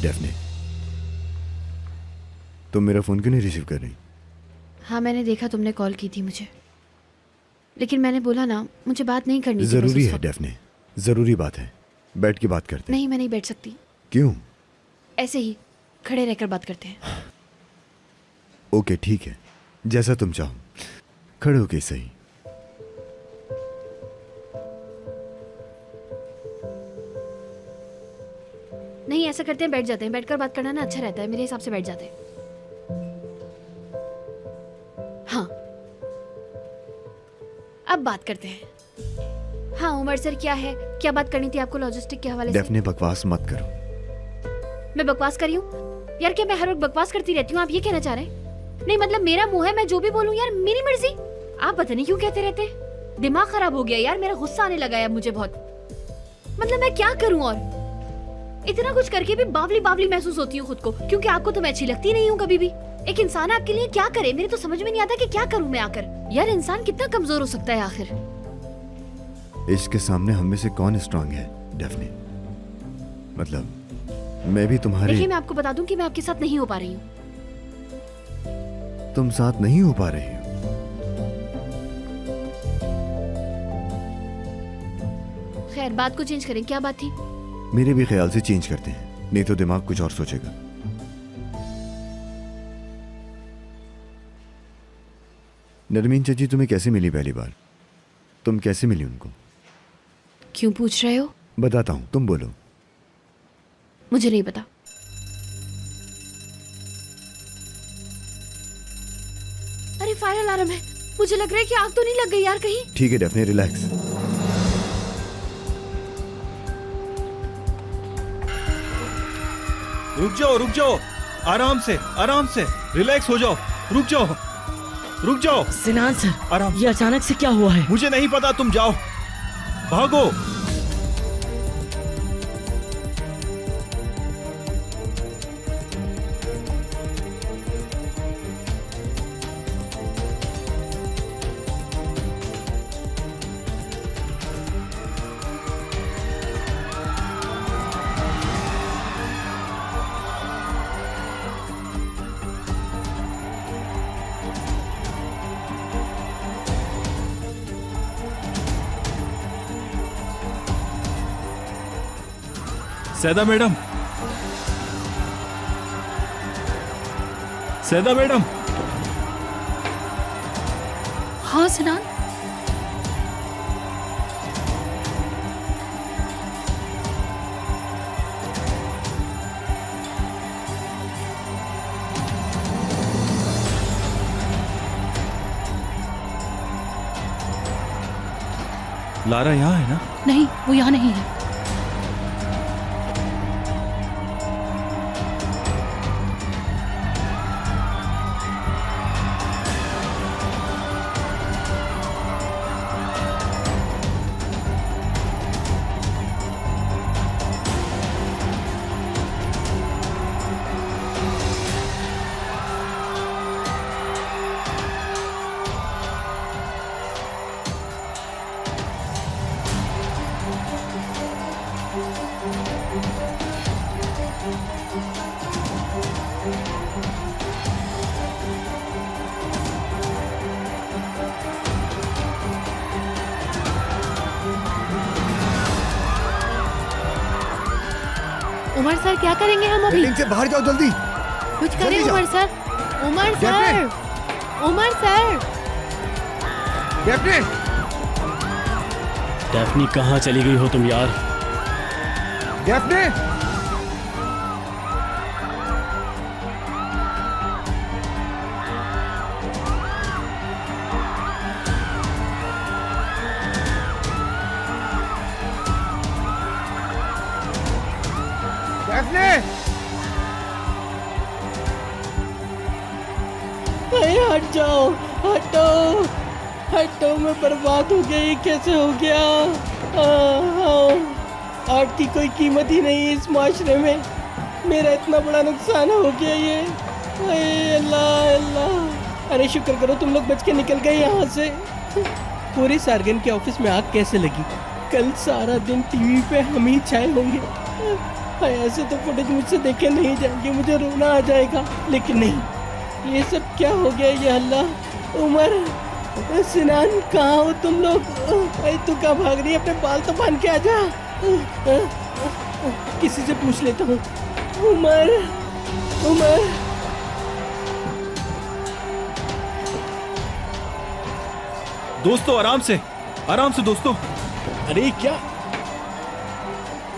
डेफने, तुम मेरा फोन क्यों नहीं रिसीव कर रही? हाँ मैंने देखा तुमने कॉल की थी मुझे, लेकिन मैंने बोला ना मुझे बात नहीं करनी थी। जरूरी है डेफने, जरूरी बात है, बैठ के बात करते हैं। नहीं मैं नहीं बैठ सकती। क्यों? ऐसे ही खड़े रहकर बात करते हैं। ओके ठीक है, जैसा तुम चाहो, खड़े होके सही। नहीं ऐसा करते हैं, बैठ जाते हैं, बैठकर बात करना ना अच्छा रहता है, मेरे हिसाब से बैठ जाते हैं। हाँ अब बात करते हैं। हाँ उमर सर क्या है, क्या बात करनी थी आपको लॉजिस्टिक के हवाले से? डेफने बकवास मत करो। मैं बकवास कर रही हूँ यार? क्या मैं हर वक्त बकवास करती रहती हूँ, आप ये कहना चाह रहे हैं? नहीं मतलब मेरा मुंह है, मैं जो भी बोलूँ यार मेरी मर्जी। आप पता नहीं क्यों कहते रहते हैं, दिमाग खराब हो गया यार मेरा, गुस्सा आने लगा है मुझे बहुत। मतलब मैं क्या करूँ, और इतना कुछ करके भी बावली बावली महसूस होती हूँ खुद को, क्योंकि आपको तो मैं अच्छी लगती नहीं हूँ कभी भी। एक इंसान आपके लिए क्या करे, मेरे तो समझ में नहीं आता कि क्या करूँ मैं आकर। यार इंसान कितना कमजोर हो सकता है आखिर। इश्क के सामने हम में से कौन स्ट्रांग है डेफने? मतलब मैं भी तुम्हारी। देखिए मैं आपको बता दूं कि मैं आपके साथ नहीं हो पा रही हूँ। तुम साथ नहीं हो पा रही हो? खैर बात को चेंज करें, क्या बात थी? मेरे भी ख्याल से चेंज करते हैं, नहीं तो दिमाग कुछ और सोचेगा। नरमीन चाची तुम्हें कैसे मिली पहली बार? तुम कैसे मिली उनको? क्यों पूछ रहे हो? बताता हूं, तुम बोलो। मुझे नहीं पता। अरे फायर अलार्म है, मुझे लग रहा है कि आग तो नहीं लग गई यार कहीं। ठीक है डेफने, रिलैक्स। रुक जाओ, आराम से रिलैक्स हो जाओ। रुक जाओ सिनान सर, आराम। ये अचानक से क्या हुआ है? मुझे नहीं पता, तुम जाओ, भागो। सैदा मैडम, हाँ सिनान। लारा यहाँ है ना? नहीं वो यहाँ नहीं है। उमर सर क्या करेंगे हम अभी? बिल्डिंग से बाहर जाओ जल्दी। कुछ करें जल्दी जाओ। Umar sir. Umar sir, Umar sir. Daphne, Daphne कहाँ चली गई हो तुम यार? डेफने, डेफने। अरे हट जाओ, हटो, मैं बर्बाद हो गया। ये कैसे हो गया? आर्ट की कोई कीमत ही नहीं है इस माशरे में। मेरा इतना बड़ा नुकसान हो गया ये। अरे अल्लाह, अरे शुक्र करो तुम लोग बच के निकल गए यहाँ से। पूरे सार्गन के ऑफिस में आग कैसे लगी? कल सारा दिन टीवी पे हम ही छाए होंगे। हाय, ऐसे तो फुटेज मुझसे देखे नहीं जाएंगे, मुझे रोना आ जाएगा। लेकिन नहीं, ये सब क्या हो गया ये अल्लाह। उमर, सिनान, कहाँ हो तुम लोग? अरे तू कहाँ भाग रही है? अपने बाल तो बांध के आजा। किसी से पूछ लेता हूँ। उमर, उमर। दोस्तों आराम से दोस्तों। अरे क्या?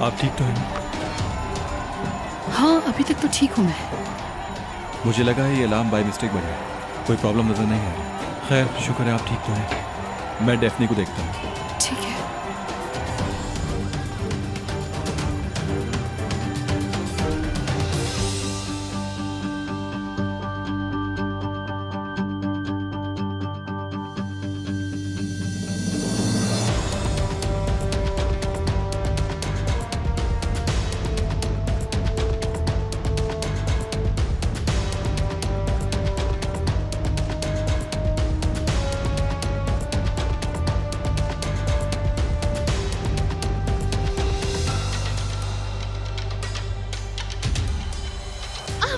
आप ठीक तो हैं? हाँ, अभी तक तो ठीक हूँ मैं। मुझे लगा है ये अलार्म बाय मिस्टेक बजा है, कोई प्रॉब्लम नजर नहीं आ रही। खैर शुक्र है आप ठीक तो हैं। मैं डेफनी को देखता हूँ। ठीक है।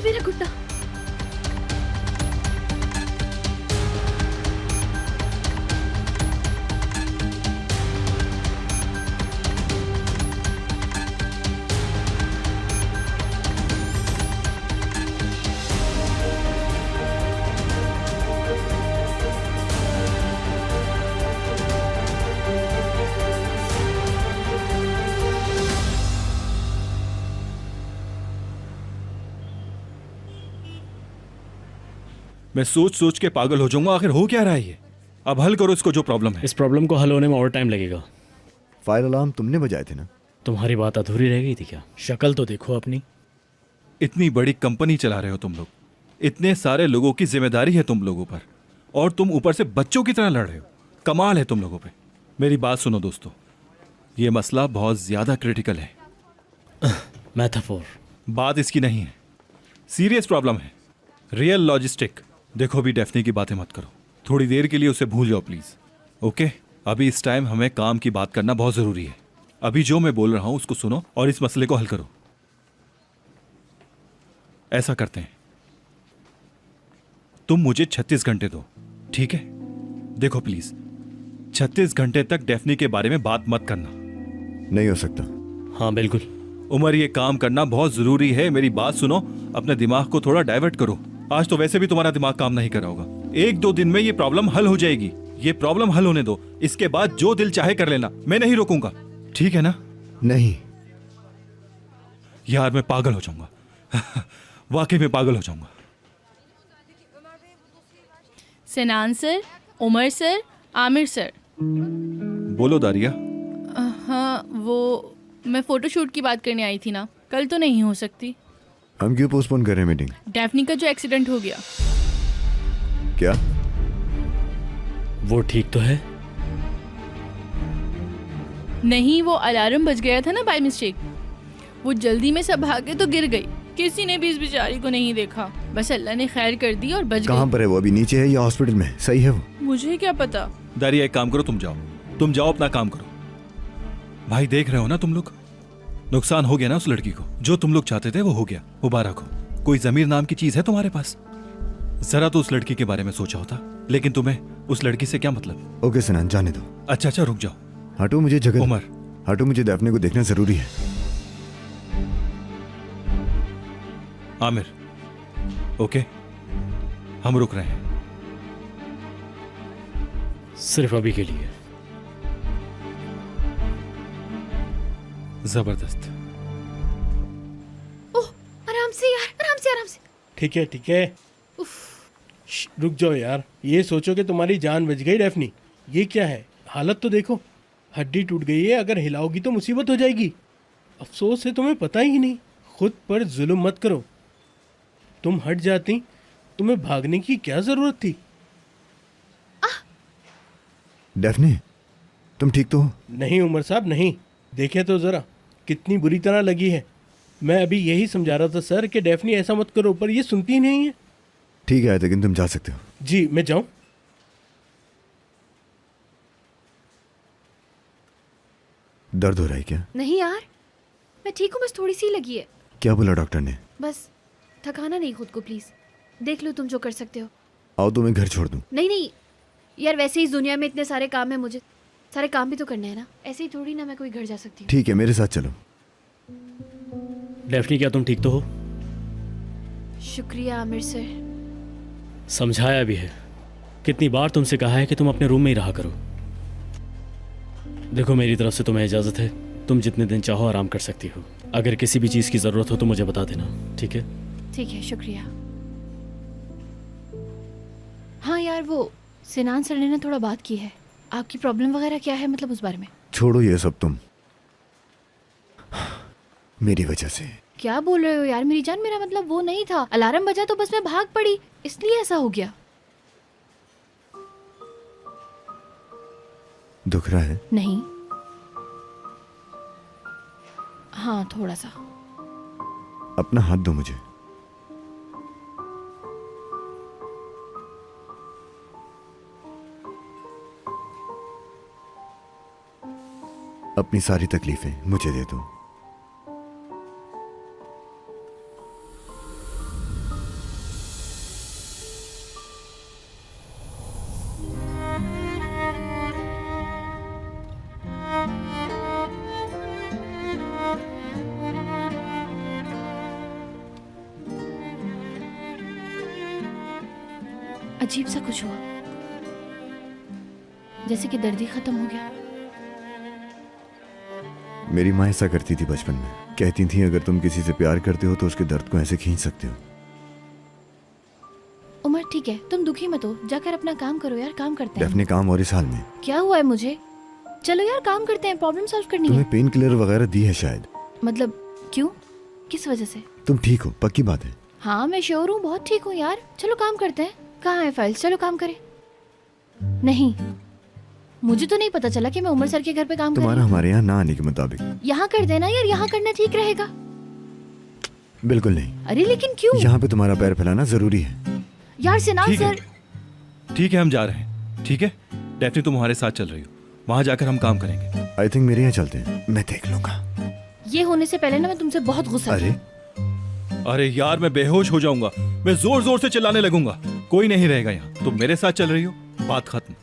मेरा घुटना। मैं सोच सोच के पागल हो जाऊंगा। आखिर हो क्या रहा है ये? अब हल करो इसको, जो प्रॉब्लम है। इस प्रॉब्लम को हल होने में और टाइम लगेगा। फायर अलार्म तुमने बजाए थे ना? तुम्हारी बात अधूरी रह गई थी क्या? शक्ल तो देखो अपनी। इतनी बड़ी कंपनी चला रहे हो तुम लोग, इतने सारे लोगों की जिम्मेदारी है तुम लोगों पर, और तुम ऊपर से बच्चों की तरह लड़ रहे हो। कमाल है तुम लोगों पे। मेरी बात सुनो दोस्तों, ये मसला बहुत ज्यादा क्रिटिकल है। मैथाफोर। बात इसकी नहीं है, सीरियस प्रॉब्लम है, रियल लॉजिस्टिक। देखो अभी डेफनी की बातें मत करो, थोड़ी देर के लिए उसे भूल जाओ प्लीज। ओके, अभी इस टाइम हमें काम की बात करना बहुत जरूरी है। अभी जो मैं बोल रहा हूं उसको सुनो और इस मसले को हल करो। ऐसा करते हैं, तुम मुझे 36 घंटे दो, ठीक है? देखो प्लीज, 36 घंटे तक डेफनी के बारे में बात मत करना। नहीं हो सकता। हाँ बिल्कुल। उमर, ये काम करना बहुत जरूरी है। मेरी बात सुनो, अपने दिमाग को थोड़ा डाइवर्ट करो। आज तो वैसे भी तुम्हारा दिमाग काम नहीं कर रहा होगा। 1-2 दिन में ये प्रॉब्लम हल हो जाएगी। ये प्रॉब्लम हल होने दो, इसके बाद जो दिल चाहे कर लेना, मैं नहीं रोकूंगा, ठीक है ना? नहीं। यार मैं पागल हो जाऊंगा वाकई में पागल हो जाऊंगा। Sinan sir, Umar sir, Aamir sir. बोलो दारिया। हाँ, वो मैं फोटोशूट की बात करने आई थी ना, कल तो नहीं हो सकती। हम क्यों पोस्टपोन कर रहे हैं मीटिंग? डेफनी का जो एक्सीडेंट हो गया। क्या? वो ठीक तो है? नहीं, वो अलार्म बज गया था ना बाय मिस्टेक। वो जल्दी में सब भागे तो गिर गई। किसी ने भी इस बेचारी को नहीं देखा, बस अल्लाह ने खैर कर दी और बच कहाँ गई। पर है वो? अभी नीचे है या हॉस्पिटल में? सही है वो? मुझे क्या पता। दारिया एक काम करो, तुम जाओ अपना काम करो। भाई देख रहे हो ना तुम लोग, नुकसान हो गया ना उस लड़की को। जो तुम लोग चाहते थे वो हो गया, मुबारक हो। कोई जमीर नाम की चीज है तुम्हारे पास? जरा तो उस लड़की के बारे में सोचा होता। लेकिन तुम्हें उस लड़की से क्या मतलब? ओके सनान, जाने दो। अच्छा रुक जाओ। हटो, मुझे जगह। उमर, हटो, मुझे डेफनी को देखना जरूरी है। आमिर, ओके, हम रुक रहे हैं। सिर्फ अभी के लिए। जबरदस्त। ओह, आराम से यार, आराम से। ठीक है ठीक है। रुक जाओ यार, ये सोचो कि तुम्हारी जान बच गई डेफनी। ये क्या है? हालत तो देखो, हड्डी टूट गई है। अगर हिलाओगी तो मुसीबत हो जाएगी। अफसोस है तुम्हें पता ही नहीं। खुद पर जुल्म मत करो। तुम हट जाती, तुम्हें भागने की क्या जरूरत थी? डेफनी, तुम ठीक तो हो? नहीं उमर साहब, नहीं। देखे तो जरा कितनी बुरी तरह लगी है। मैं अभी यही समझा रहा था सर कि डेफनी ऐसा मत करो, पर ये सुनती ही नहीं है। ठीक है, लेकिन तुम जा सकते हो। जी, मैं जाऊं? दर्द हो रहा है क्या? नहीं यार, मैं ठीक हूँ, बस थोड़ी सी लगी है। क्या बोला डॉक्टर ने? बस थकाना नहीं खुद को प्लीज। देख लो तुम जो कर सकते हो। आओ तो मैं घर छोड़ दूं। नहीं नहीं यार, वैसे ही इस दुनिया में इतने सारे काम है, मुझे सारे काम भी तो करने हैं ना। ऐसे ही थोड़ी ना मैं कोई घर जा सकती हूँ। ठीक है, मेरे साथ चलो। डेफनी, क्या तुम ठीक तो हो? शुक्रिया आमिर सर। समझाया भी है, कितनी बार तुमसे कहा है कि तुम अपने रूम में ही रहा करो। देखो, मेरी तरफ से तुम्हें इजाज़त है, तुम जितने दिन चाहो आराम कर सकती हो। अगर किसी भी चीज़ की ज़रूरत हो तो मुझे बता देना, ठीक है? ठीक है, शुक्रिया। हाँ यार, वो सिनान सर ने ना थोड़ा बात की है। आपकी प्रॉब्लम वगैरह क्या है, मतलब उस बारे में? छोड़ो ये सब तुम, मेरी वजह से। क्या बोल रहे हो यार मेरी जान, मेरा मतलब वो नहीं था। अलार्म बजा तो बस मैं भाग पड़ी, इसलिए ऐसा हो गया। दुख रहा है? नहीं, हाँ थोड़ा सा। अपना हाथ दो मुझे। अपनी सारी तकलीफें मुझे दे दो। अजीब सा कुछ हुआ, जैसे कि दर्द ही खत्म हो गया। मेरी माँ ऐसा करती थी बचपन में, कहती थी अगर तुम किसी से प्यार करते हो तो उसके दर्द को ऐसे खींच सकते हो। उमर ठीक है, तुम दुखी मत हो, जाकर अपना काम करो यार, काम करते हैं। अपने काम और इस हाल में। क्या हुआ है मुझे? चलो यार काम करते हैं, प्रॉब्लम सॉल्व करनी है। तुम्हें पेन किलर वगैरह दी है शायद। मतलब क्यों, किस वजह से? तुम ठीक हो? पक्की बात है? हाँ मैं श्योर हूँ, बहुत ठीक हूँ यार। चलो काम करते हैं। कहाँ है फाइल्स, चलो काम करें। नहीं, मुझे तो नहीं पता चला कि मैं उमर सर के घर पे काम कर रही तुम्हारा हूँ। हमारे यहाँ ना आने के मुताबिक। यहाँ कर देना यार, यहाँ करना ठीक रहेगा। बिल्कुल नहीं। अरे लेकिन क्यों? यहाँ पे तुम्हारा पैर फैलाना जरूरी है। यार सिनान ठीक है, सर। ठीक है, हम जा रहे हैं। ठीक है, डेफनी तुम हमारे साथ चल रही हो, वहां जाकर हम काम करेंगे। आई थिंक मेरे यहाँ चलते हैं, मैं देख लूंगा। ये होने से पहले ना मैं तुमसे बहुत गुस्सा अरे अरे यार, मैं बेहोश हो जाऊंगा, मैं जोर जोर से चिल्लाने लगूंगा। कोई नहीं रहेगा यहाँ, तुम मेरे साथ चल रही हो, बात खत्म।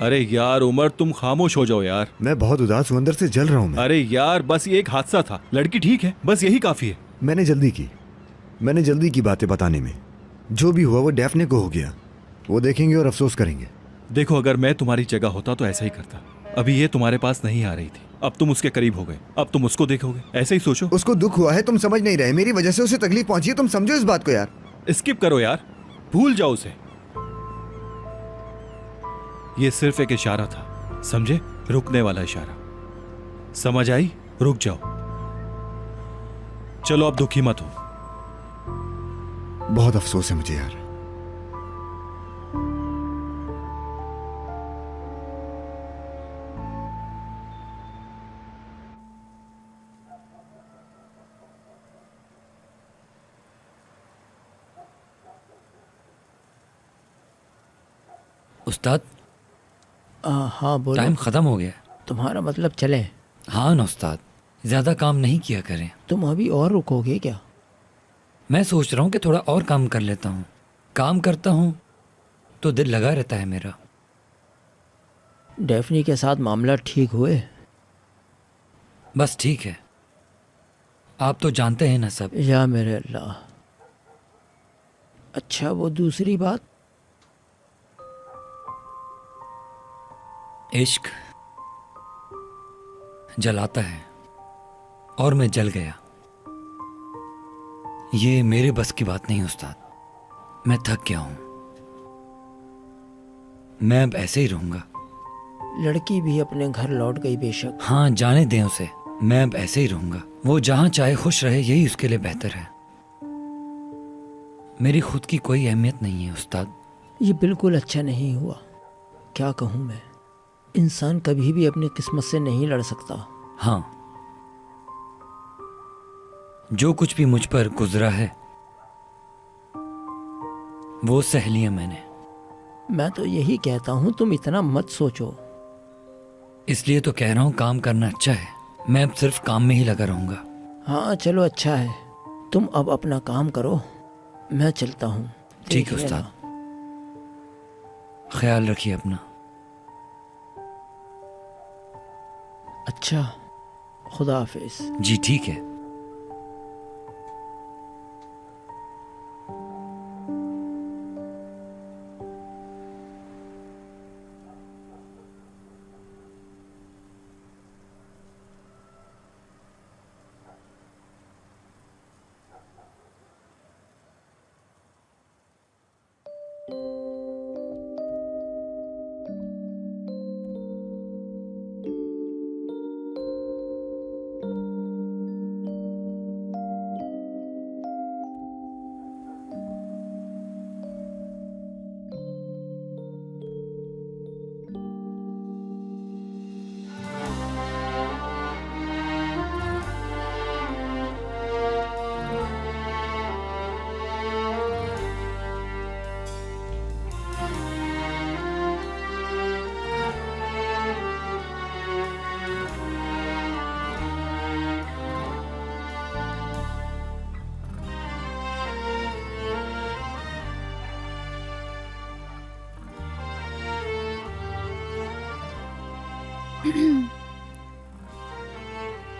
अरे यार उमर, तुम खामोश हो जाओ यार। मैं बहुत उदास हूँ, अंदर से जल रहा हूँ मैं। अरे यार, बस ये एक हादसा था, लड़की ठीक है, बस यही काफी है। मैंने जल्दी की बातें बताने में। जो भी हुआ वो डेफने को हो गया, वो देखेंगे और अफसोस करेंगे। देखो, अगर मैं तुम्हारी जगह होता तो ऐसा ही करता। अभी ये तुम्हारे पास नहीं आ रही थी, अब तुम उसके करीब हो गए, अब तुम उसको देखोगे। ऐसे ही सोचो। उसको दुख हुआ है, तुम समझ नहीं रहे। मेरी वजह से उसे तकलीफ पहुंची है, तुम समझो इस बात को यार। स्किप करो यार, भूल जाओ उसे। ये सिर्फ एक इशारा था, समझे? रुकने वाला इशारा। समझ आई? रुक जाओ। चलो अब दुखी मत हो। बहुत अफसोस है मुझे यार। उस्ताद, हाँ बोलो। टाइम ख़त्म हो गया। तुम्हारा मतलब चले? हाँ ना उस्ताद, ज़्यादा काम नहीं किया करें। तुम अभी और रुकोगे क्या? मैं सोच रहा हूँ कि थोड़ा और काम कर लेता हूँ। काम करता हूँ तो दिल लगा रहता है मेरा। डेफनी के साथ मामला ठीक हुए? बस ठीक है, आप तो जानते हैं ना सब। या मेरे अल्लाह। अच्छा वो दूसरी बात? इश्क जलाता है और मैं जल गया। ये मेरे बस की बात नहीं उस्ताद, मैं थक गया हूं। मैं अब ऐसे ही रहूंगा। लड़की भी अपने घर लौट गई बेशक। हाँ, जाने दें उसे, मैं अब ऐसे ही रहूंगा। वो जहां चाहे खुश रहे, यही उसके लिए बेहतर है। मेरी खुद की कोई अहमियत नहीं है उस्ताद। ये बिल्कुल अच्छा नहीं हुआ। क्या कहूँ मैं, इंसान कभी भी अपनी किस्मत से नहीं लड़ सकता। हाँ, जो कुछ भी मुझ पर गुजरा है वो सह लिया मैंने। मैं तो यही कहता हूँ तुम इतना मत सोचो। इसलिए तो कह रहा हूँ काम करना अच्छा है। मैं अब सिर्फ काम में ही लगा रहूँगा। हाँ चलो अच्छा है, तुम अब अपना काम करो, मैं चलता हूँ। ठीक है देख उस्ताद, लेना। ख्याल रखिए अपना। अच्छा, खुदा हाफिज। जी ठीक है।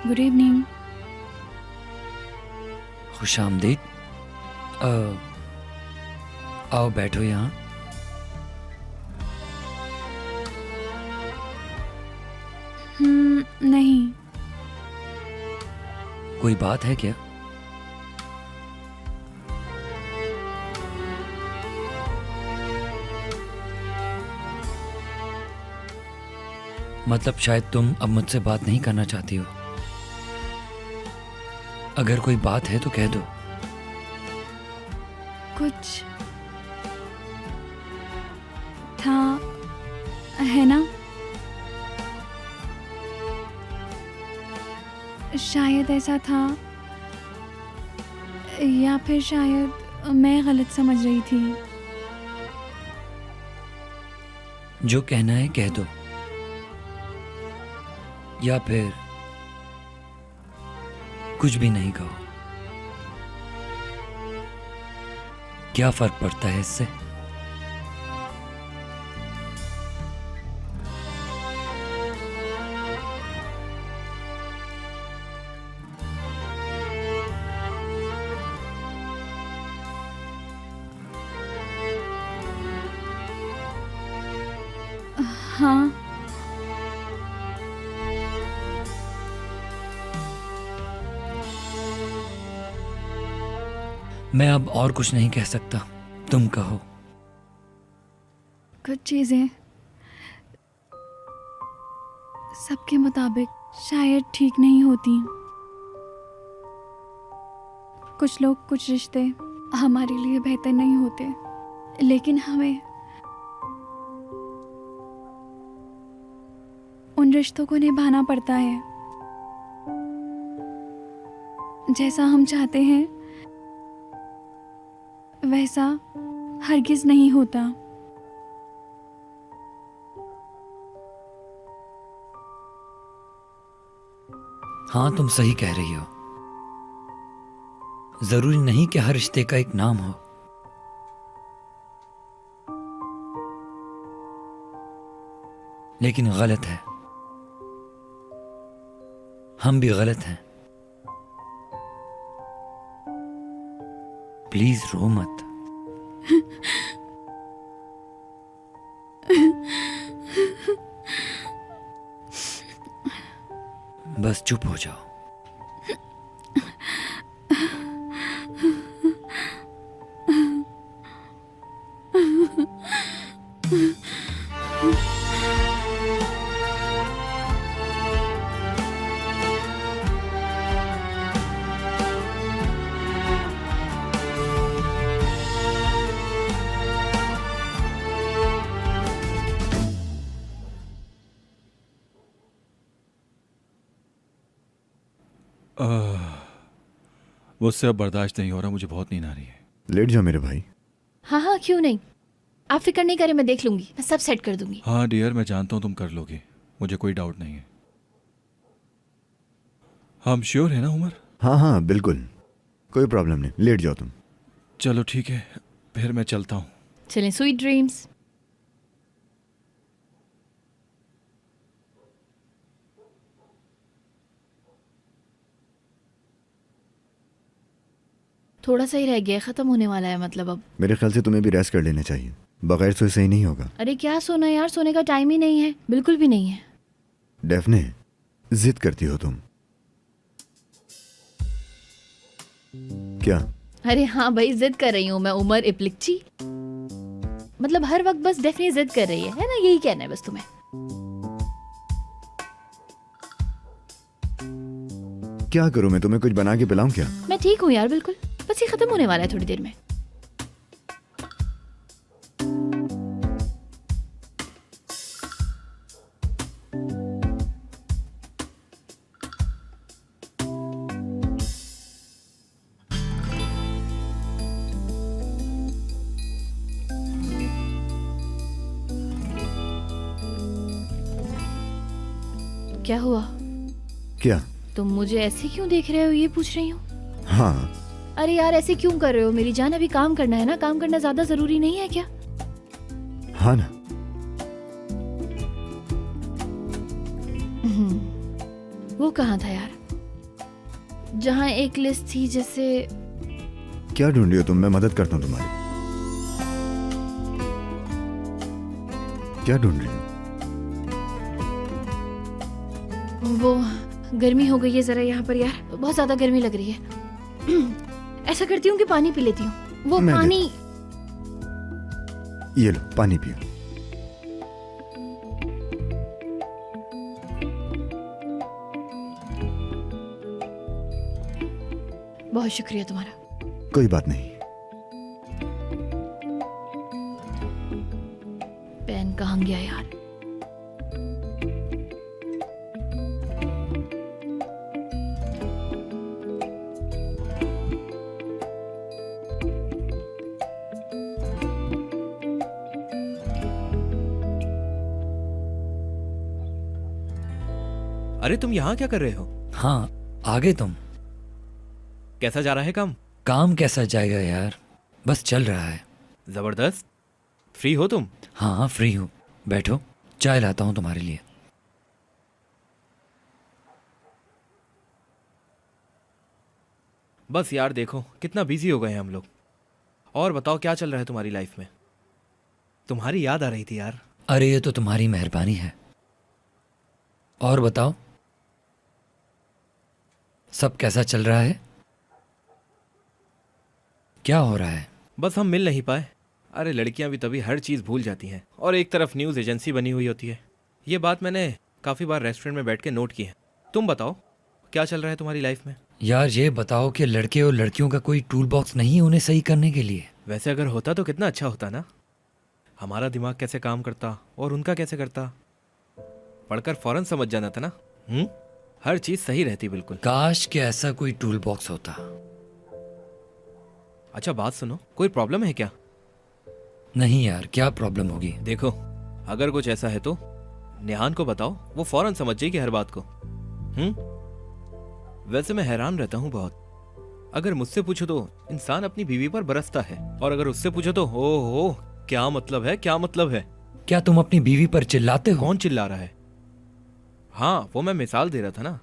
Good evening. खुश आमदीद। आओ बैठो यहाँ। नहीं। कोई बात है क्या? मतलब शायद तुम अब मुझसे बात नहीं करना चाहती हो। अगर कोई बात है तो कह दो। कुछ था, है ना? शायद ऐसा था, या फिर शायद मैं गलत समझ रही थी। जो कहना है कह दो, या फिर कुछ भी नहीं कहो। क्या फर्क पड़ता है इससे? हाँ, मैं अब और कुछ नहीं कह सकता, तुम कहो। कुछ चीजें सबके मुताबिक शायद ठीक नहीं होती। कुछ लोग, कुछ रिश्ते हमारे लिए बेहतर नहीं होते, लेकिन हमें उन रिश्तों को निभाना पड़ता है जैसा हम चाहते हैं वैसा हरगिज नहीं होता। हाँ, तुम सही कह रही हो। जरूरी नहीं कि हर रिश्ते का एक नाम हो। लेकिन गलत है, हम भी गलत हैं। प्लीज रो मत। बस चुप हो जाओ। मुझसे अब बर्दाश्त नहीं हो रहा, मुझे बहुत नींद आ रही है। लेट जाओ मेरे भाई। हाँ हाँ, क्यों नहीं। आप फिक्र नहीं करें, मैं देख लूंगी, मैं सब सेट कर दूंगी। हाँ डियर, मैं जानता हूँ तुम कर लोगे। मुझे कोई डाउट नहीं है। हम श्योर है ना उमर? हाँ हाँ बिल्कुल, कोई प्रॉब्लम नहीं, लेट जाओ तुम। चलो ठीक है, फिर मैं चलता हूँ। चलें, स्वीट ड्रीम्स। थोड़ा सा ही रह गया है, खत्म होने वाला है मतलब अब। मेरे ख्याल से तुम्हें भी रेस्ट कर लेना चाहिए, बगैर सोए सही नहीं होगा। अरे क्या सोना यार, सोने का टाइम ही नहीं है, बिल्कुल भी नहीं है। डेफने, जिद करती हो तुम। क्या? अरे हाँ भाई, जिद कर रही हूँ मैं, उमर इप्लिक्ची। मतलब हर वक्त बस डेफनी जिद कर रही है ना, यही कहना है बस तुम्हें। क्या करूं मैं, तुम्हें कुछ बना के पिलाऊं क्या? मैं ठीक हूँ यार, बिल्कुल, बस ये खत्म होने वाला है थोड़ी देर में। क्या हुआ? क्या? तुम मुझे ऐसे क्यों देख रहे हो, ये पूछ रही हूँ। हाँ। अरे यार ऐसे क्यों कर रहे हो मेरी जान, अभी काम करना है ना, काम करना ज्यादा जरूरी नहीं है क्या? हाँ ना। वो कहाँ था यार, जहाँ एक लिस्ट थी जैसे। क्या ढूंढ रही हो तुम? मैं मदद करता हूँ तुम्हारी। क्या ढूंढ रही हो? वो गर्मी हो गई है जरा यहाँ पर यार, बहुत ज्यादा गर्मी लग रही है। ऐसा करती हूँ कि पानी पी लेती हूँ, वो मैं पानी। ये लो पानी पियो। बहुत शुक्रिया तुम्हारा। कोई बात नहीं। पेन कहाँ गया यार? अरे तुम यहाँ क्या कर रहे हो? हाँ, आगे तुम। कैसा जा रहा है काम? काम कैसा जाएगा यार, बस चल रहा है। जबरदस्त। फ्री हो तुम? हाँ हाँ फ्री हूँ, बैठो, चाय लाता हूँ तुम्हारे लिए। बस यार देखो कितना बिजी हो गए हैं हम लोग। और बताओ क्या चल रहा है तुम्हारी लाइफ में? तुम्हारी याद आ रही थी यार। अरे ये तो तुम्हारी मेहरबानी है। और बताओ, सब कैसा चल रहा है? क्या हो रहा है? बस हम मिल नहीं पाए। अरे लड़कियां भी तभी हर चीज़ भूल जाती हैं और एक तरफ न्यूज़ एजेंसी बनी हुई होती है। ये बात मैंने काफ़ी बार रेस्टोरेंट में बैठ के नोट की है। तुम बताओ क्या चल रहा है तुम्हारी लाइफ में? यार ये बताओ कि लड़के और लड़कियों का कोई टूल बॉक्स नहीं है उन्हें सही करने के लिए? वैसे अगर होता तो कितना अच्छा होता ना। हमारा दिमाग कैसे काम करता और उनका कैसे करता, पढ़कर फौरन समझ जाना था ना। हर चीज़ सही रहती बिल्कुल। काश कि ऐसा कोई टूल बॉक्स होता। अच्छा बात सुनो, कोई प्रॉब्लम है क्या? नहीं यार, क्या प्रॉब्लम होगी? देखो अगर कुछ ऐसा है तो नेहान को बताओ, वो फौरन समझ जाएगी हर बात को। वैसे मैं हैरान रहता हूँ बहुत। अगर मुझसे पूछो तो इंसान अपनी बीवी पर बरसता है, और अगर उससे पूछो तो हो क्या मतलब है, क्या मतलब है। क्या तुम अपनी बीवी पर चिल्लाते हो? कौन चिल्ला रहा है? हाँ वो मैं मिसाल दे रहा था ना।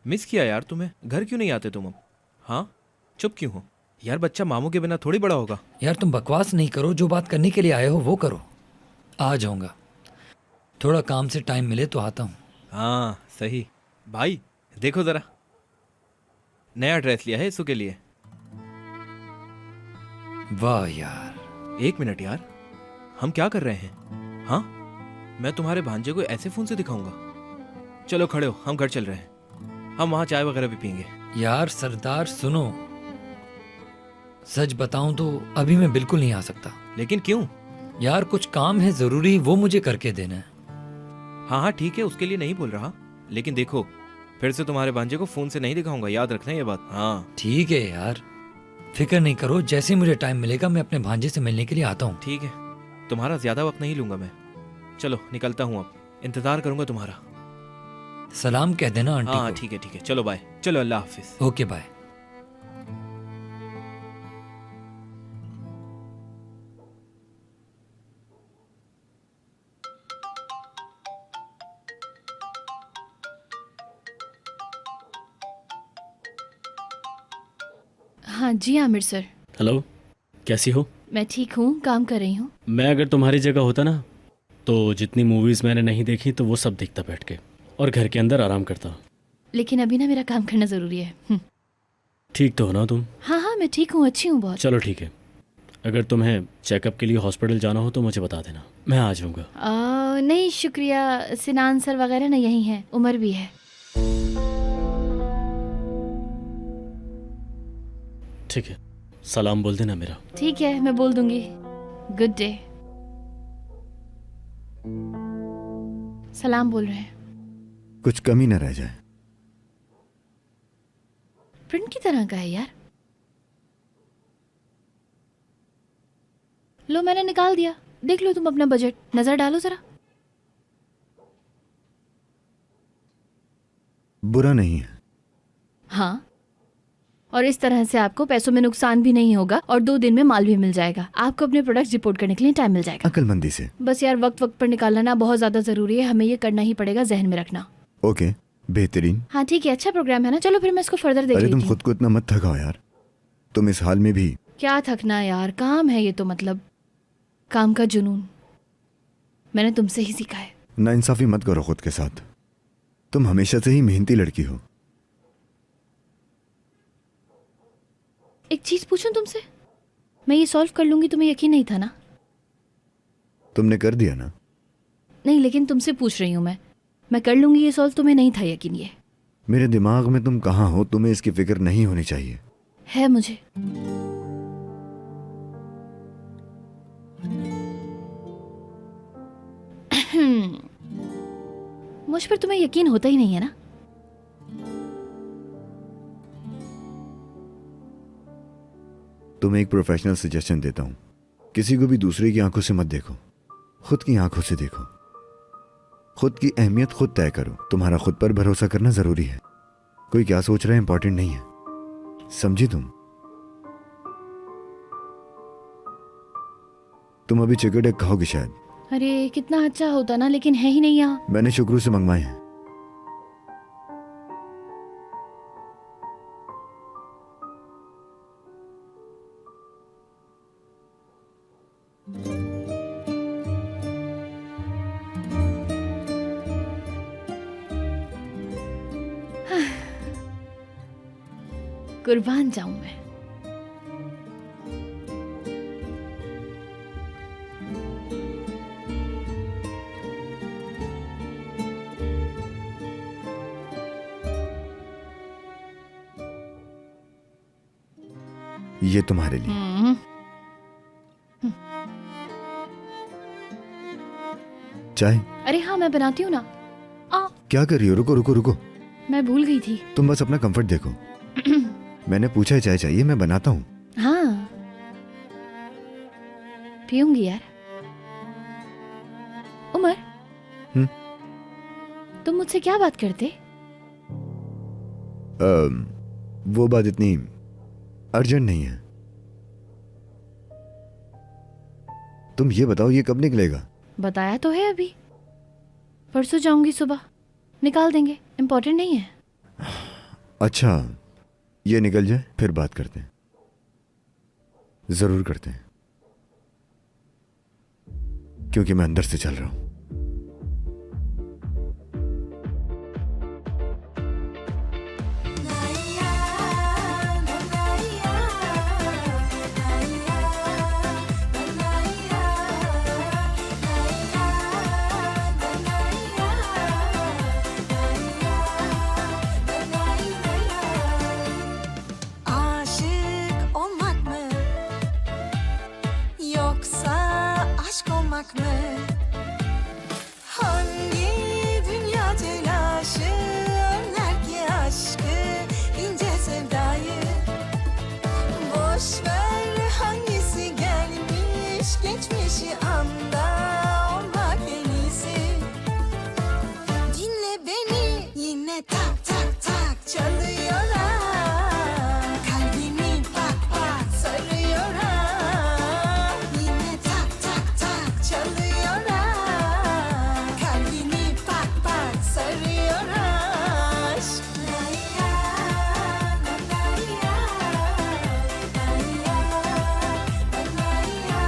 मिस किया यार तुम्हें। घर क्यों नहीं आते तुम अब? हाँ चुप क्यों हो यार? बच्चा मामू के बिना थोड़ी बड़ा होगा। यार तुम बकवास नहीं करो, जो बात करने के लिए आए हो वो करो। आ जाऊंगा, थोड़ा काम से टाइम मिले तो आता हूँ। हाँ सही। भाई देखो जरा, नया ड्रेस लिया है इसु के लिए। वाह यार। एक मिनट यार, हम क्या कर रहे हैं? हाँ मैं तुम्हारे भांजे को ऐसे फोन से दिखाऊंगा? चलो खड़े हो, हम घर चल रहे हैं। हम वहां चाय वगैरह भी पीएंगे। यार सरदार सुनो, सच बताऊं तो अभी मैं बिल्कुल नहीं आ सकता। लेकिन क्यों? यार कुछ काम है जरूरी, वो मुझे करके देना है। हाँ हाँ ठीक है, उसके लिए नहीं बोल रहा, लेकिन देखो फिर से तुम्हारे भांजे को फोन से नहीं दिखाऊंगा, याद रखना ये बात। हाँ ठीक है यार, फिक्र नहीं करो, जैसे ही मुझे टाइम मिलेगा मैं अपने भांजे से मिलने के लिए आता हूँ। ठीक है, तुम्हारा ज्यादा वक्त नहीं लूंगा मैं। चलो निकलता हूँ, अब इंतजार करूंगा तुम्हारा। सलाम कह देना आंटी हाँ को। ठीक है, चलो बाय। चलो अल्लाह हाफिज। Okay bye. हाँ जी आमिर सर। हेलो, कैसी हो? मैं ठीक हूँ, काम कर रही हूँ। मैं अगर तुम्हारी जगह होता ना तो जितनी मूवीज़ मैंने नहीं देखी तो वो सब देखता बैठ के और घर के अंदर आराम करता। लेकिन अभी ना मेरा काम करना ज़रूरी है। ठीक तो हो ना तुम? हाँ हाँ मैं ठीक हूँ, अच्छी हूँ बहुत। चलो ठीक है, अगर तुम्हें चेकअप के लिए हॉस्पिटल जाना हो तो मुझे बता देना, मैं आ जाऊँगा। नहीं शुक्रिया, सिनान सर वगैरह ना यही है, उमर भी है। ठीक है, सलाम बोल देना मेरा। ठीक है मैं बोल दूंगी। Good day. सलाम बोल रहे हैं। कुछ कमी न रह जाए। प्रिंट की तरह का है यार। लो मैंने निकाल दिया, देख लो तुम अपना बजट, नजर डालो जरा। बुरा नहीं है। हाँ, और इस तरह से आपको पैसों में नुकसान भी नहीं होगा और 2 दिन में माल भी मिल जाएगा। आपको अपने प्रोडक्ट्स रिपोर्ट करने के लिए टाइम मिल जाएगा। अक्लमंदी से। बस यार वक्त वक्त पर निकालना ना बहुत ज्यादा जरूरी है, हमें ये करना ही पड़ेगा, जहन में रखना। ओके, बेहतरीन। हाँ ठीक है, अच्छा प्रोग्राम है ना। चलो फिर मैं इसको फर्दर देख अरे लेती तुम हूँ। खुद को इतना मत थकाओ यार, तुम इस हाल में भी। क्या थकना यार, काम है ये तो, मतलब काम का जुनून मैंने तुमसे ही सीखा है। नाइंसाफी मत करो खुद के साथ, तुम हमेशा से ही मेहनती लड़की हो। एक चीज पूछूं तुमसे, मैं ये सॉल्व कर लूंगी, तुम्हें यकीन नहीं था ना? तुमने कर दिया ना। नहीं लेकिन तुमसे पूछ रही हूँ मैं कर लूंगी ये सॉल्व, तुम्हें नहीं था यकीन? ये मेरे दिमाग में तुम कहाँ हो, तुम्हें इसकी फिक्र नहीं होनी चाहिए। है मुझे। मुझ पर तुम्हें यकीन होता ही नहीं है ना? तुम्हें एक प्रोफेशनल सजेशन देता हूं, किसी को भी दूसरे की आंखों से मत देखो, खुद की आंखों से देखो। खुद की अहमियत खुद तय करो। तुम्हारा खुद पर भरोसा करना जरूरी है। कोई क्या सोच रहा है इंपॉर्टेंट नहीं है, समझी? तुम अभी चिकन एग खाओगी शायद। अरे कितना अच्छा होता ना, लेकिन है ही नहीं यहाँ। मैंने शुक्रू से मंगवाए हैं। कुर्बान जाऊं मैं। ये तुम्हारे लिए। चाय? अरे हाँ मैं बनाती हूँ ना। क्या कर रही हो? रुको रुको रुको, मैं भूल गई थी। तुम बस अपना कंफर्ट देखो। मैंने पूछा है चाय चाहिए, मैं बनाता हूँ। हाँ पीऊंगी यार। उमर, तुम मुझसे क्या बात करते? वो बात इतनी अर्जेंट नहीं है। तुम ये बताओ ये कब निकलेगा? बताया तो है अभी, परसों जाऊंगी सुबह, निकाल देंगे, इम्पोर्टेंट नहीं है। अच्छा, ये निकल जाए फिर बात करते हैं, जरूर करते हैं, क्योंकि मैं अंदर से चल रहा हूं। Aşık olmak mı yoksa aşk olmak mı? yine tak tak tak çalıyor ha. Kalbimi bak bak sarıyor ha. Yine tak tak tak çalıyor ha. Kalbimi bak bak sarıyor ha. Lay ya, lay ya, lay ya, lay ya,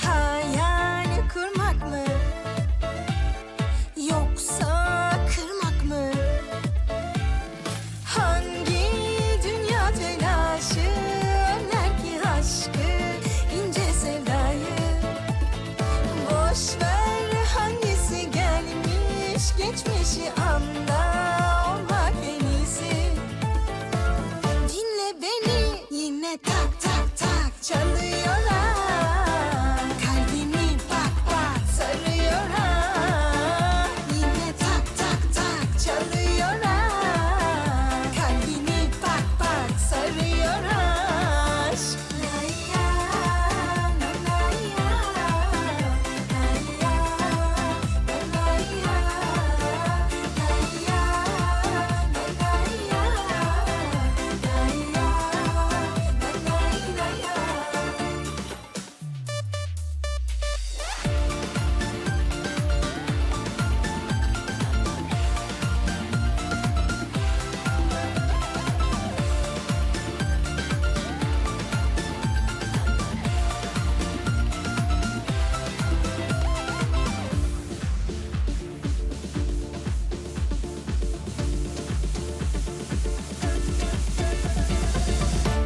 hayal kurmak mı yoksa kırmak mı? Hangi dünya telaşı önler ki aşkı, ince sevdayı? Boş ver hangisi gelmiş geçmişi anda olmak en iyisi. Dinle beni yine tak tak tak çalıyor ha. Kalbimi bak bak sarıyor ha. Yine tak tak tak çalıyor ha. Kalbimi bak bak sarıyor ha. Lay ya, lay ya, lay ya, lay ya, lay ya,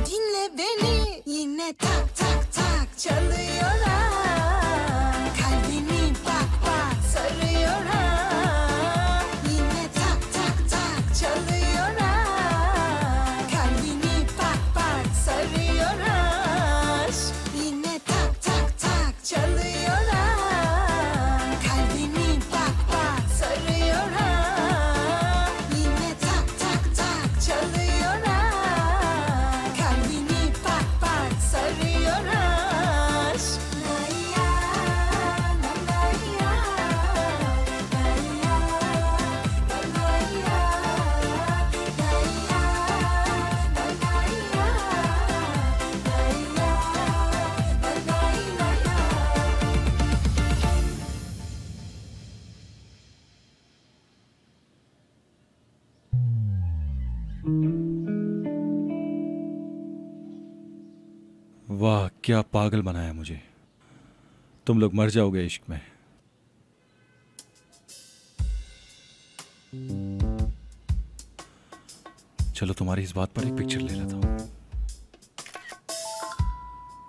dinle beni yine tak tak tak çalıyor ha. Kalbimi bak bak sarıyor ha. Yine tak tak tak çalıyor ha. Kalbimi bak bak sarıyor ha. Yine tak tak tak çalıyor ha. Kalbimi bak bak sarıyor ha. Yine tak tak tak çalıyor ha. Kalbimi bak bak sarıyor ha. Lay ya, lay ya, lay ya, lay ya, lay ya, lay ya, lay ya, lay ya. वाह क्या पागल बनाया मुझे। तुम लोग मर जाओगे इश्क में। चलो तुम्हारी इस बात पर एक पिक्चर ले लेता हूं।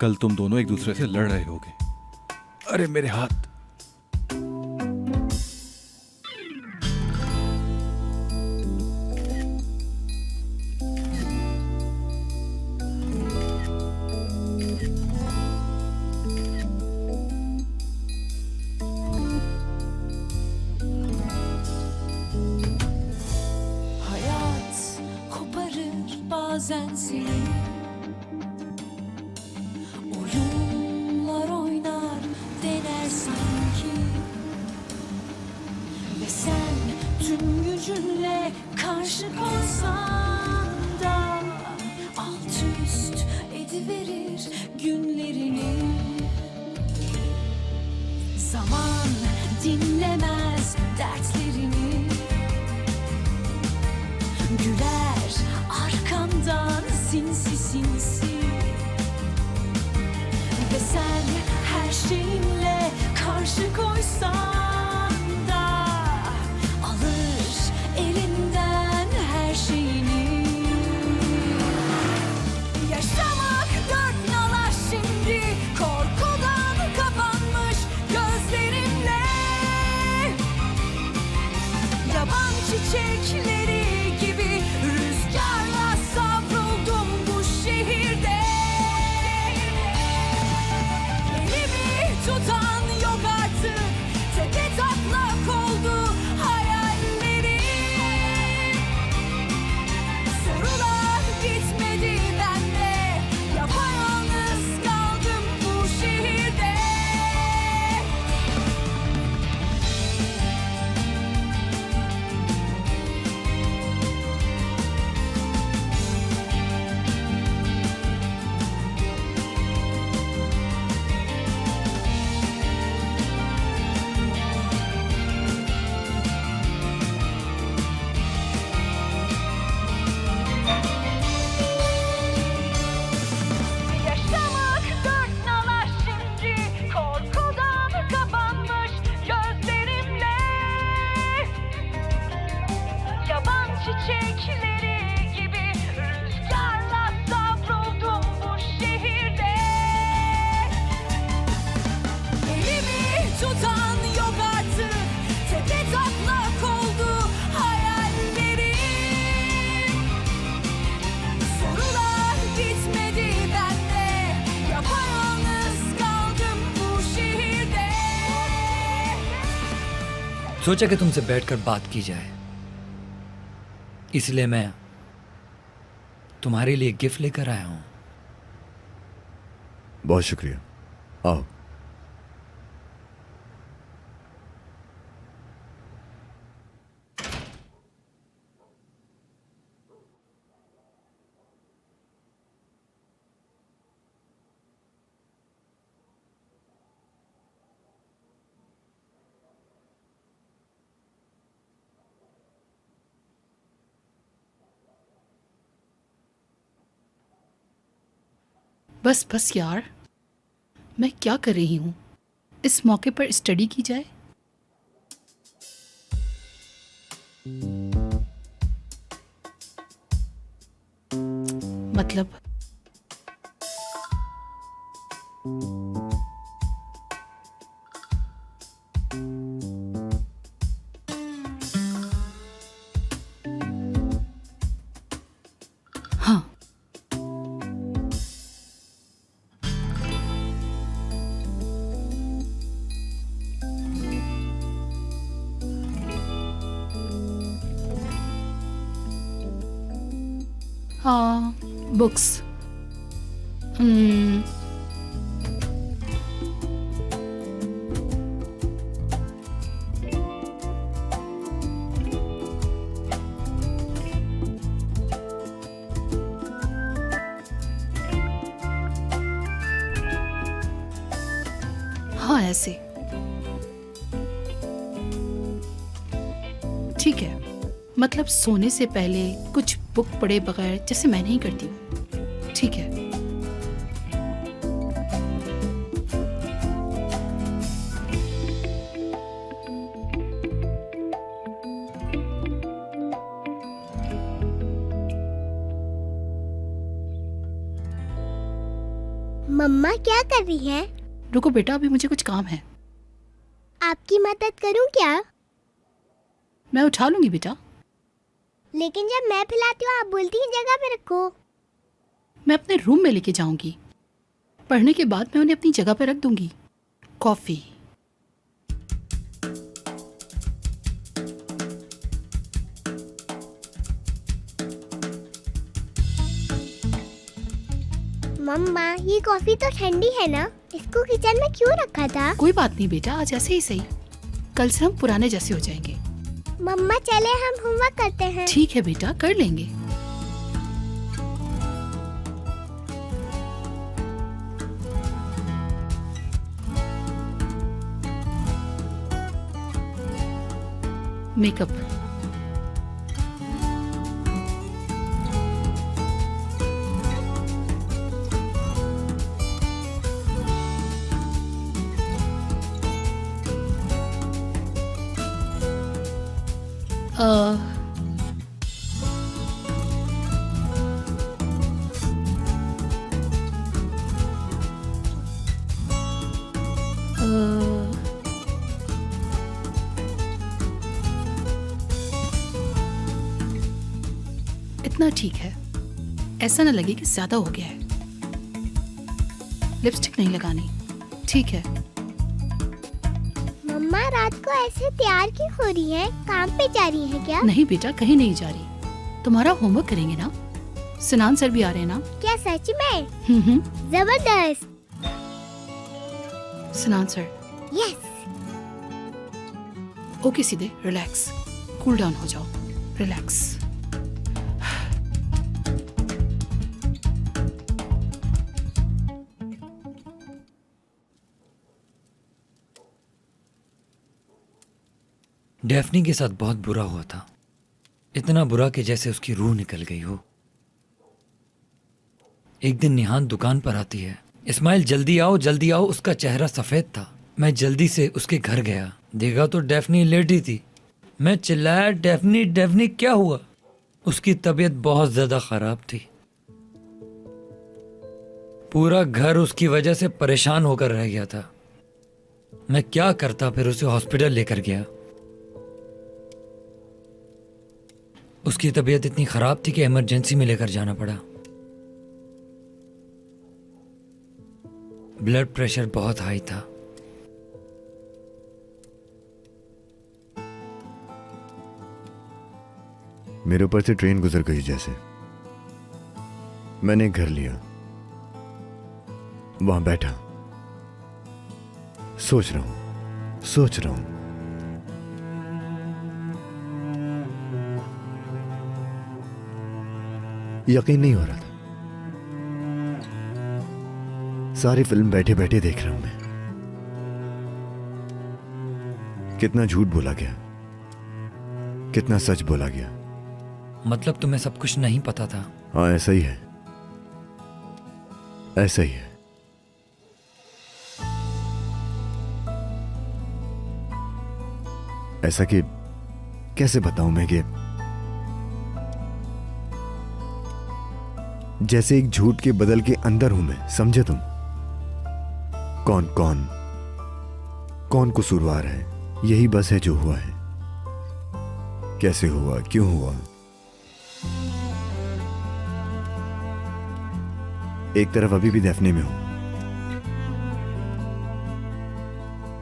कल तुम दोनों एक दूसरे से लड़ रहे होगे। अरे मेरे हाथ। Hayat koparır bazen seni. Oyunlar oynar dener sanki. Ve sen tüm gücünle karşı koysan da alt üst ediverir günlerini. Zaman dinlemez dertlerini. Güler arkandan sinsi sinsi. Ve sen her şeyinle karşı koysan da alır elinden her şeyini. Yaşamak dört nala şimdi, korkudan kapanmış gözlerimle. Yaban çiçekleri gibi rüzgarla savruldum bu şehirde. Elimi tutan yok artık, tepede सोचा कि तुमसे बैठकर बात की जाए, इसलिए मैं तुम्हारे लिए गिफ्ट लेकर आया हूं। बहुत शुक्रिया, आओ। बस बस यार, मैं क्या कर रही हूँ? इस मौके पर स्टडी की जाए। मतलब हाँ, हाँ, बुक्स। हाँ, ऐसे ठीक है। मतलब सोने से पहले कुछ बुक पढ़े बगैर, जैसे मैं नहीं करती हूँ। ठीक है। मम्मा क्या कर रही हैं? रुको बेटा, अभी मुझे कुछ काम है। आपकी मदद करूं क्या? मैं उठा लूंगी बेटा। लेकिन जब मैं फैलाती हूँ आप बोलती हैं जगह पे रखो। मैं अपने रूम में लेके जाऊंगी। पढ़ने के बाद मैं उन्हें अपनी जगह पर रख दूंगी। कॉफी। मम्मा ये कॉफी तो ठंडी है ना, इसको किचन में क्यों रखा था? कोई बात नहीं बेटा, आज ऐसे ही सही। कल से हम पुराने जैसे हो जाएंगे। मम्मा चले हम होमवर्क करते हैं। ठीक है बेटा, कर लेंगे। मेकअप। इतना ठीक है, ऐसा ना लगे कि ज्यादा हो गया है। लिपस्टिक नहीं लगानी, ठीक है। मम्मा रात को ऐसे तैयार क्यों हो रही है? काम पे जा रही है क्या? नहीं बेटा, कहीं नहीं जा रही। तुम्हारा होमवर्क करेंगे ना। सिनान सर भी आ रहे हैं ना? क्या सच में? हम्म। जबरदस्त। सिनान सर। यस। ओके सीधे, रिलैक्स, कूल डाउन हो जाओ, रिलैक्स। डेफनी के साथ बहुत बुरा हुआ था, इतना बुरा कि जैसे उसकी रूह निकल गई हो। एक दिन निहान दुकान पर आती है। इस्माइल जल्दी आओ जल्दी आओ, उसका चेहरा सफ़ेद था। मैं जल्दी से उसके घर गया, देखा तो डेफनी लेटी थी। मैं चिल्लाया, डेफनी डेफनी क्या हुआ? उसकी तबीयत बहुत ज़्यादा ख़राब थी। पूरा घर उसकी वजह से परेशान होकर रह गया था। मैं क्या करता, फिर उसे हॉस्पिटल लेकर गया। उसकी तबीयत इतनी ख़राब थी कि इमरजेंसी में लेकर जाना पड़ा। ब्लड प्रेशर बहुत हाई था। मेरे ऊपर से ट्रेन गुजर गई जैसे। मैंने एक घर लिया, वहां बैठा, सोच रहा हूं। यकीन नहीं हो रहा था। सारी फिल्म बैठे बैठे देख रहा हूं मैं। कितना झूठ बोला गया, कितना सच बोला गया। मतलब तुम्हें सब कुछ नहीं पता था? हाँ, ऐसा ही है, ऐसा ही है। ऐसा कि कैसे बताऊं मैं कि जैसे एक झूठ के बदल के अंदर हूं मैं, समझे तुम? कौन कसूरवार है, यही बस है जो हुआ है। कैसे हुआ, क्यों हुआ। एक तरफ अभी भी दफने में हूं,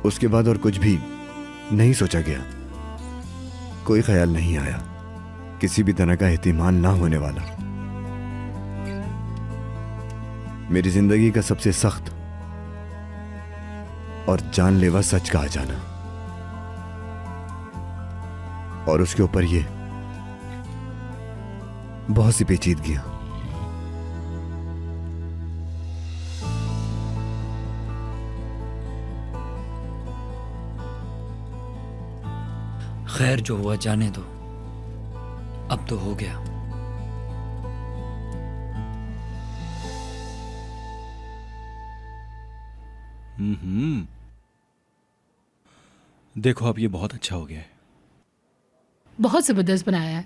उसके बाद और कुछ भी नहीं सोचा गया, कोई ख्याल नहीं आया, किसी भी तरह का एहतिमाल ना होने वाला। मेरी जिंदगी का सबसे सख्त और जानलेवा सच कहा जाना, और उसके ऊपर ये बहुत सी पेचीदगियां। खैर, जो हुआ जाने दो, अब तो हो गया। देखो, अब ये बहुत अच्छा हो गया है। बहुत जबरदस्त बनाया है।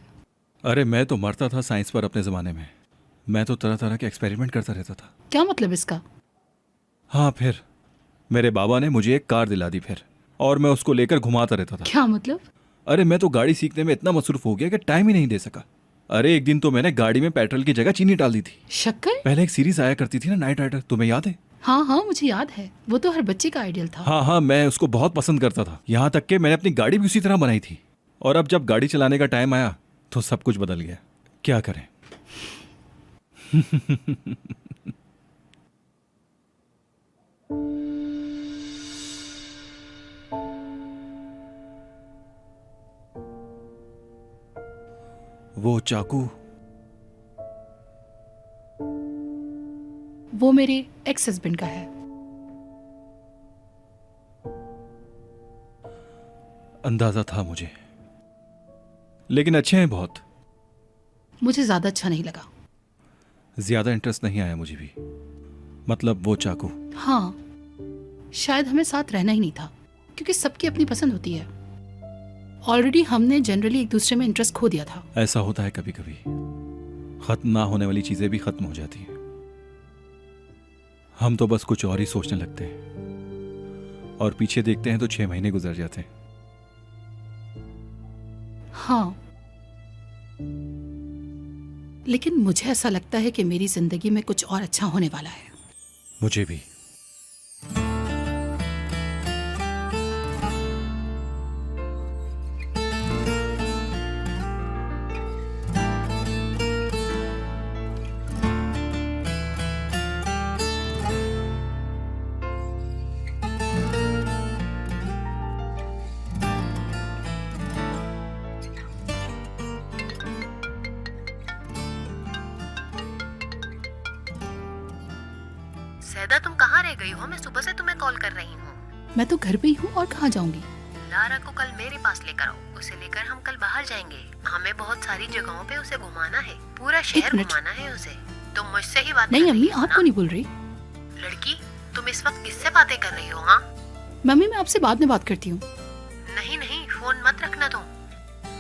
अरे मैं तो मरता था साइंस पर अपने जमाने में। मैं तो तरह तरह के एक्सपेरिमेंट करता रहता था। क्या मतलब इसका? हाँ, फिर मेरे बाबा ने मुझे एक कार दिला दी फिर, और मैं उसको लेकर घुमाता रहता था। क्या मतलब? अरे मैं तो गाड़ी सीखने में इतना मसरूफ हो गया कि टाइम ही नहीं दे सका। अरे एक दिन तो मैंने गाड़ी में पेट्रोल की जगह चीनी डाल दी थी। शक्कर? पहले एक सीरीज आया करती थी ना, नाइट राइडर, तुम्हें याद है? हाँ हाँ, मुझे याद है। वो तो हर बच्चे का आइडियल था। हाँ हाँ, मैं उसको बहुत पसंद करता था। यहाँ तक कि मैंने अपनी गाड़ी भी उसी तरह बनाई थी। और अब जब गाड़ी चलाने का टाइम आया तो सब कुछ बदल गया। क्या करें। वो चाकू, वो मेरे एक्स हस्बैंड का है। अंदाजा था मुझे, लेकिन अच्छे हैं बहुत। मुझे ज्यादा अच्छा नहीं लगा। ज्यादा इंटरेस्ट नहीं आया मुझे भी। मतलब वो चाकू। हाँ, शायद हमें साथ रहना ही नहीं था, क्योंकि सबकी अपनी पसंद होती है। ऑलरेडी हमने जनरली एक दूसरे में इंटरेस्ट खो दिया था। ऐसा होता है कभी कभी, खत्म ना होने वाली चीजें भी खत्म हो जाती हैं। हम तो बस कुछ और ही सोचने लगते हैं, और पीछे देखते हैं तो 6 महीने गुजर जाते हैं। हाँ, लेकिन मुझे ऐसा लगता है कि मेरी जिंदगी में कुछ और अच्छा होने वाला है। मुझे भी। सैदा, तुम कहाँ रह गई हो? मैं सुबह से तुम्हें कॉल कर रही हूँ। मैं तो घर पे ही हूँ, और कहाँ जाऊंगी? लारा को कल मेरे पास लेकर आओ। उसे लेकर हम कल बाहर जाएंगे। हमें बहुत सारी जगहों पे उसे घुमाना है, पूरा शहर मिनट। घुमाना है उसे। तुम मुझसे ही बात नहीं कर अम्मी, रही हो आपको ना? नहीं बोल रही। लड़की, तुम इस वक्त किससे बातें कर रही हो? हाँ मम्मी, मैं आपसे बाद में बात करती हूँ। नहीं नहीं, फोन मत रखना तुम।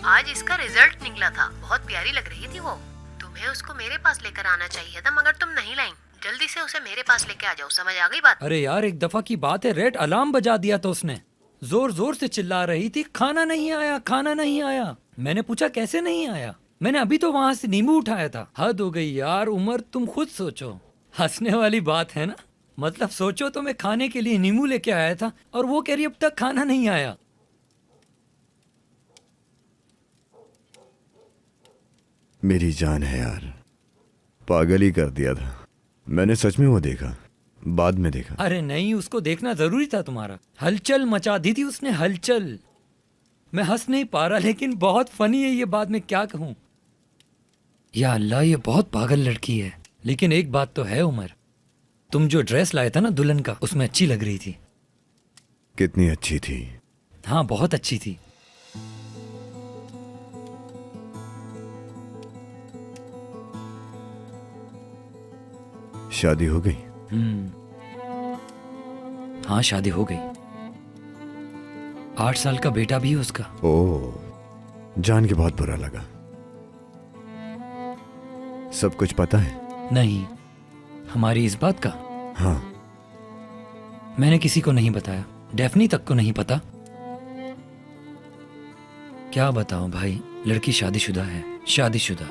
आज इसका रिजल्ट निकला था, बहुत प्यारी लग रही थी वो। तुम्हें उसको मेरे पास लेकर आना चाहिए था, मगर तुम नहीं लाई। जल्दी से उसे मेरे पास लेके आ जाओ, समझ आ गई बात? अरे यार, एक दफा की बात है, रेड अलार्म बजा दिया था उसने। जोर जोर से चिल्ला रही थी, खाना नहीं आया, खाना नहीं आया। मैंने पूछा कैसे नहीं आया? मैंने अभी तो वहां से नींबू उठाया था। हद हो गई यार। उमर, तुम खुद सोचो, हंसने वाली बात है ना। मतलब सोचो, तो मैं खाने के लिए नींबू लेके आया था और वो कह रही अब तक खाना नहीं आया। मेरी जान है यार, पागल ही कर दिया था मैंने। सच में वो देखा, बाद में देखा। अरे नहीं, उसको देखना जरूरी था तुम्हारा। हलचल मचा दी थी उसने, हलचल। मैं हंस नहीं पा रहा, लेकिन बहुत फनी है ये बात, मैं क्या कहूं। या अल्लाह, ये बहुत पागल लड़की है। लेकिन एक बात तो है उमर, तुम जो ड्रेस लाए था ना दुल्हन का, उसमें अच्छी लग रही थी। कितनी अच्छी थी? हाँ, बहुत अच्छी थी। शादी हो गई? हाँ, शादी हो गई। 8 साल का बेटा भी है उसका। ओह, जान के बहुत बुरा लगा। सब कुछ पता है? नहीं, हमारी इस बात का? हाँ। मैंने किसी को नहीं बताया, डेफनी तक को नहीं पता। क्या बताऊं भाई, लड़की शादीशुदा है, शादीशुदा।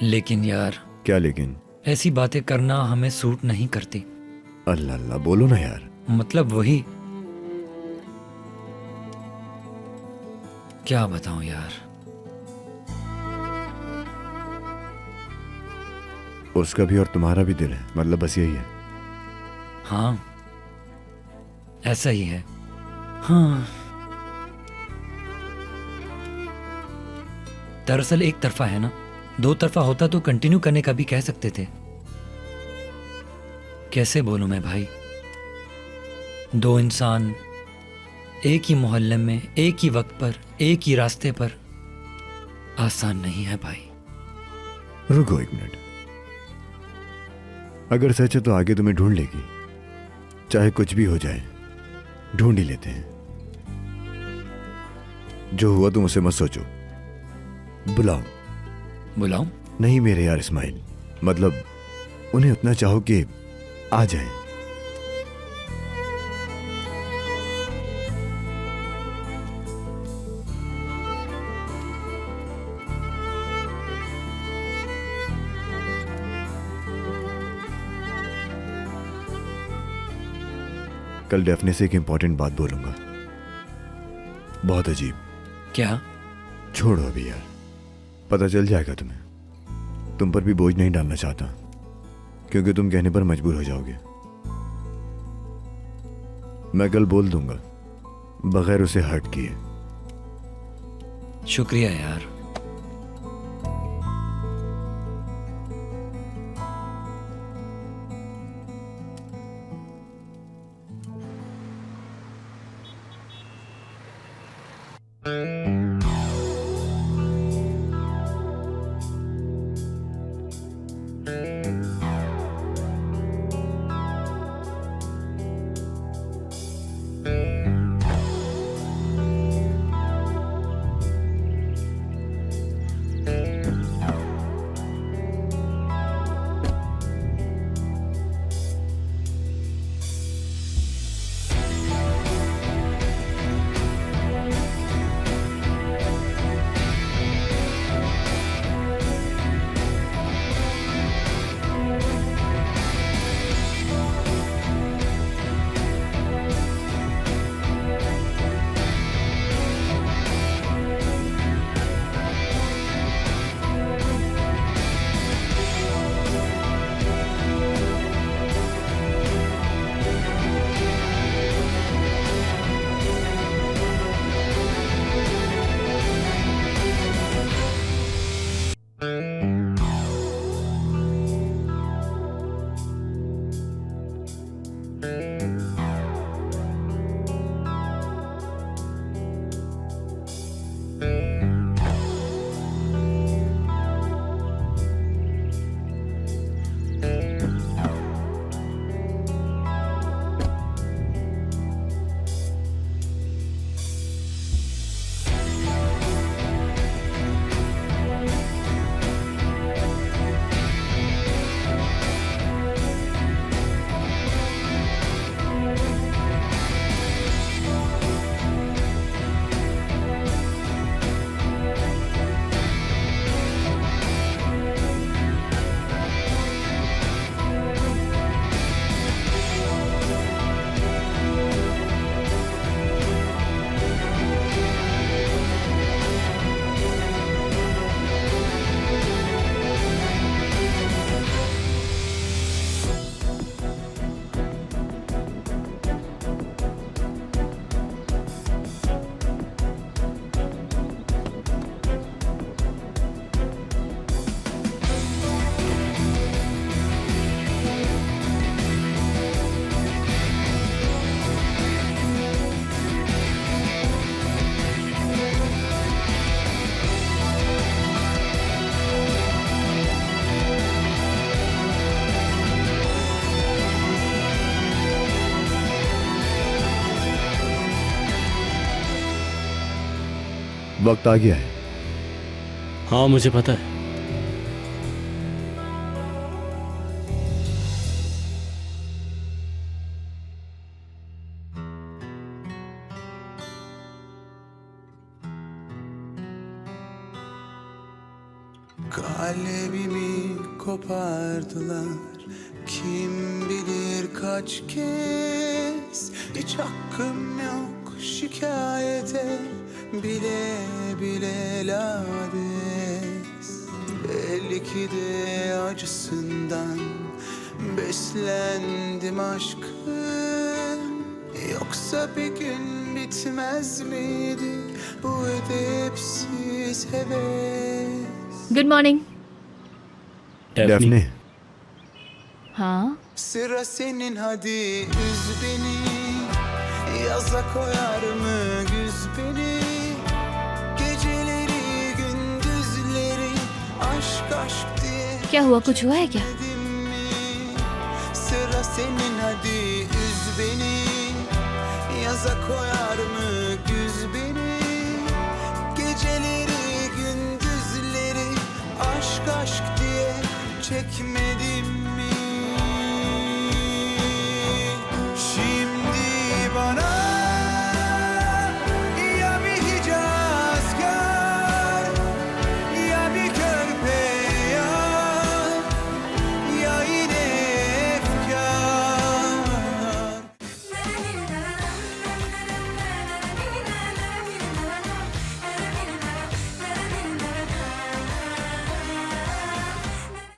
लेकिन यार। क्या लेकिन? ऐसी बातें करना हमें सूट नहीं करती। अल्लाह अल्लाह बोलो ना यार। मतलब वही, क्या बताऊं यार। उसका भी और तुम्हारा भी दिल है, मतलब बस यही है। हाँ, ऐसा ही है। हाँ, दरअसल एक तरफा है ना, 2 तरफा होता तो कंटिन्यू करने का भी कह सकते थे। कैसे बोलूं मैं भाई, 2 इंसान एक ही मोहल्ले में, एक ही वक्त पर, एक ही रास्ते पर, आसान नहीं है भाई। रुको 1 मिनट। अगर सच है तो आगे तुम्हें ढूंढ लेगी, चाहे कुछ भी हो जाए, ढूंढ ही लेते हैं। जो हुआ तुम उसे मत सोचो, बुलाओ। बुलाऊं? नहीं मेरे यार इस्माइल, मतलब उन्हें उतना चाहो कि आ जाए। कल डेफने से एक इंपॉर्टेंट बात बोलूंगा, बहुत अजीब। क्या? छोड़ो अभी यार, पता चल जाएगा तुम्हें। तुम पर भी बोझ नहीं डालना चाहता, क्योंकि तुम कहने पर मजबूर हो जाओगे। मैं कल बोल दूंगा, बगैर उसे हर्ट किए। शुक्रिया यार। वक्त आ गया है। हाँ मुझे पता है। Kalbimi kopardılar. Kim bilir kaç kez. Hiç hakkım yok şikayete. Bile bile lades. Belli ki de acısından beslendim aşkın. Yoksa bir gün bitmez miydi bu edepsiz heves? Good morning. डेफने, हाँ Sıra senin hadi üz beni. Yaza koyar mı güz beni? Geceleri gündüzleri aşk aşk diye क्या हुआ, कुछ हुआ है क्या? dedim mi? Sıra senin hadi üz beni. Yaza koyar mı güz beni? Geceleri gündüzleri aşk aşk diye çekme